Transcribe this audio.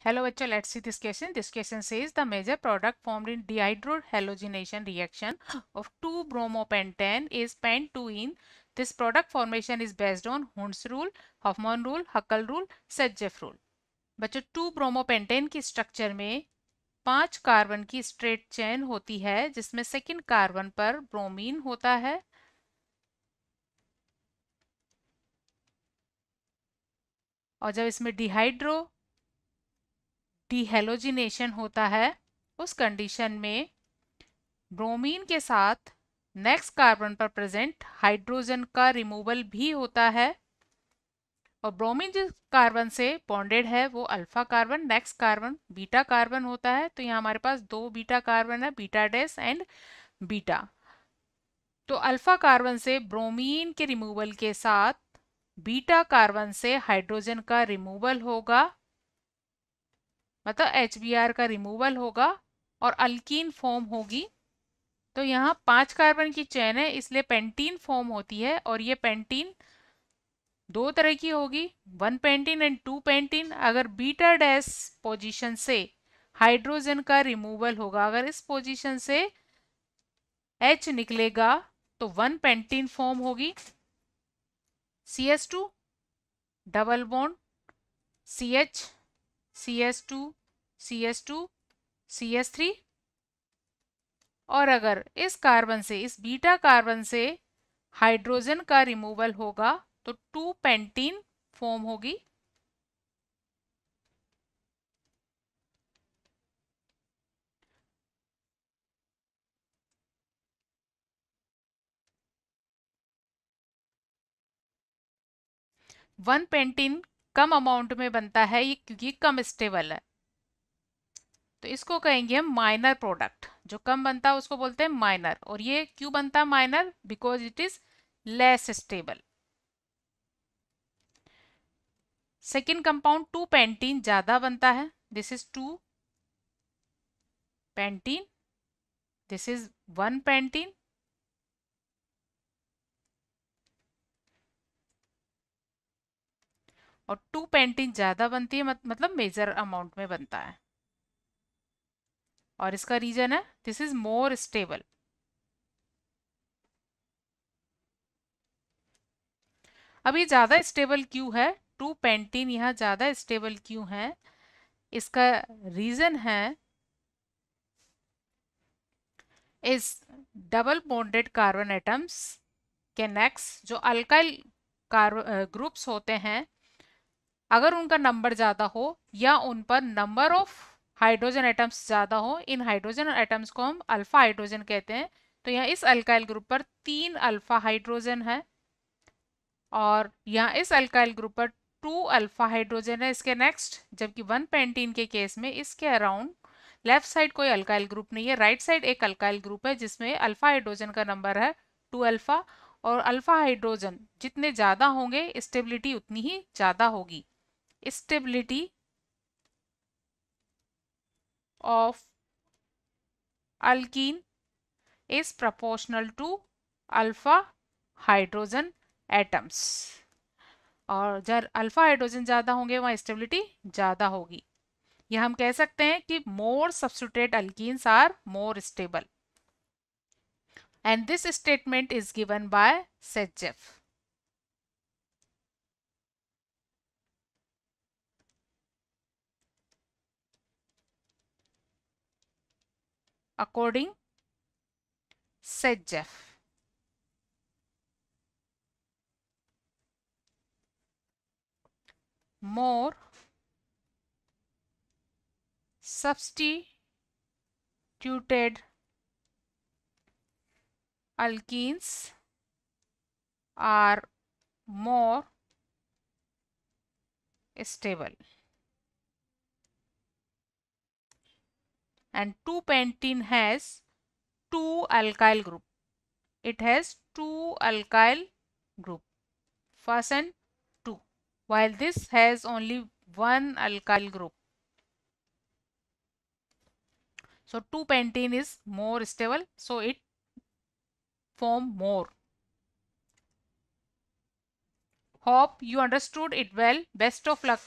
Hello bachcho, let's see this question. This question says the major product formed in dehydrohalogenation reaction of 2-bromopentane is pent-2-ene. This product formation is based on Hund's rule, Hoffman rule, Huckel rule, Sedgwick rule. बच्चों 2-ब्रोमोपेंटेन की structure में 5 carbon की straight chain होती है जिसमें second carbon पर bromine होता है और जब इसमें डिहेलोजिनेशन होता है उस कंडीशन में ब्रोमीन के साथ नेक्स्ट कार्बन पर प्रेजेंट हाइड्रोजन का रिमूवल भी होता है और ब्रोमीन जिस कार्बन से बॉन्डेड है वो alpha carbon, next carbon beta carbon होता है। तो यहाँ हमारे पास 2 बीटा कार्बन है, बीटा डैश एंड बीटा। तो अल्फा कार्बन से ब्रोमीन के रिमूवल के साथ बीटा कार्बन से हाइड्रोजन का रिमूवल होगा, मतलब HBr का रिमूवल होगा और अल्कीन फॉर्म होगी। तो यहाँ 5 कार्बन की चेन है इसलिए पेंटीन फॉर्म होती है और ये पेंटीन 2 तरह की होगी, 1 पेंटीन एंड 2 पेंटीन। अगर बीटा डैश पोजीशन से हाइड्रोजन का रिमूवल होगा, अगर इस पोजीशन से H निकलेगा तो 1 पेंटीन फॉर्म होगी, CH2 double bond CH, CH2, CH2, CH3। और अगर इस कार्बन से, इस बीटा कार्बन से हाइड्रोजन का रिमूवल होगा तो 2 पेंटीन फॉर्म होगी। वन पेंटीन कम अमाउंट में बनता है ये क्योंकि कम स्टेबल है, तो इसको कहेंगे हम माइनर प्रोडक्ट। जो कम बनता है उसको बोलते हैं माइनर। और ये क्यों बनता है minor? Because it is less stable. Second compound 2 pentene ज्यादा बनता है, this is 2 pentene, this is 1 pentene. और 2 पेंटीन ज्यादा बनती है मतलब मेजर अमाउंट में बनता है और इसका रीजन है दिस इज मोर स्टेबल। अब ये ज्यादा स्टेबल क्यों है? 2 पेंटीन यहाँ ज्यादा स्टेबल क्यों है? इसका रीजन है इस डबल बॉन्डेड कार्बन एटम्स के नेक्स्ट जो अल्काइल ग्रुप्स होते हैं, अगर उनका नंबर ज्यादा हो या उन पर नंबर ऑफ हाइड्रोजन एटम्स ज्यादा हो, इन हाइड्रोजन एटम्स को हम अल्फा हाइड्रोजन कहते हैं। तो यहाँ इस अल्काइल ग्रुप पर 3 अल्फा हाइड्रोजन है और यहाँ इस अल्काइल ग्रुप पर 2 अल्फा हाइड्रोजन है इसके नेक्स्ट। जबकि 1 पेंटीन के केस में इसके अराउंड लेफ्ट साइड कोई अल्काइल ग्रुप नहीं है, राइट साइड एक अल्काइल ग्रुप है जिसमें अल्फा हाइड्रोजन का नंबर है 2 अल्फा। और अल्फा हाइड्रोजन जितने ज्यादा होंगे स्टेबिलिटी उतनी ही ज्यादा होगी। Stability of alkene is proportional to alpha hydrogen atoms। और जब अल्फा हाइड्रोजन ज्यादा होंगे वहां स्टेबिलिटी ज्यादा होगी। यह हम कह सकते हैं कि more substituted alkenes are more stable and this statement is given by Saytzeff. according Sedgwick, more substituted alkenes are more stable and 2 pentene has 2 alkyl group. It has 2 alkyl group, first and 2, while this has only 1 alkyl group. So 2 pentene is more stable, so it form more. Hope you understood it well. Best of luck.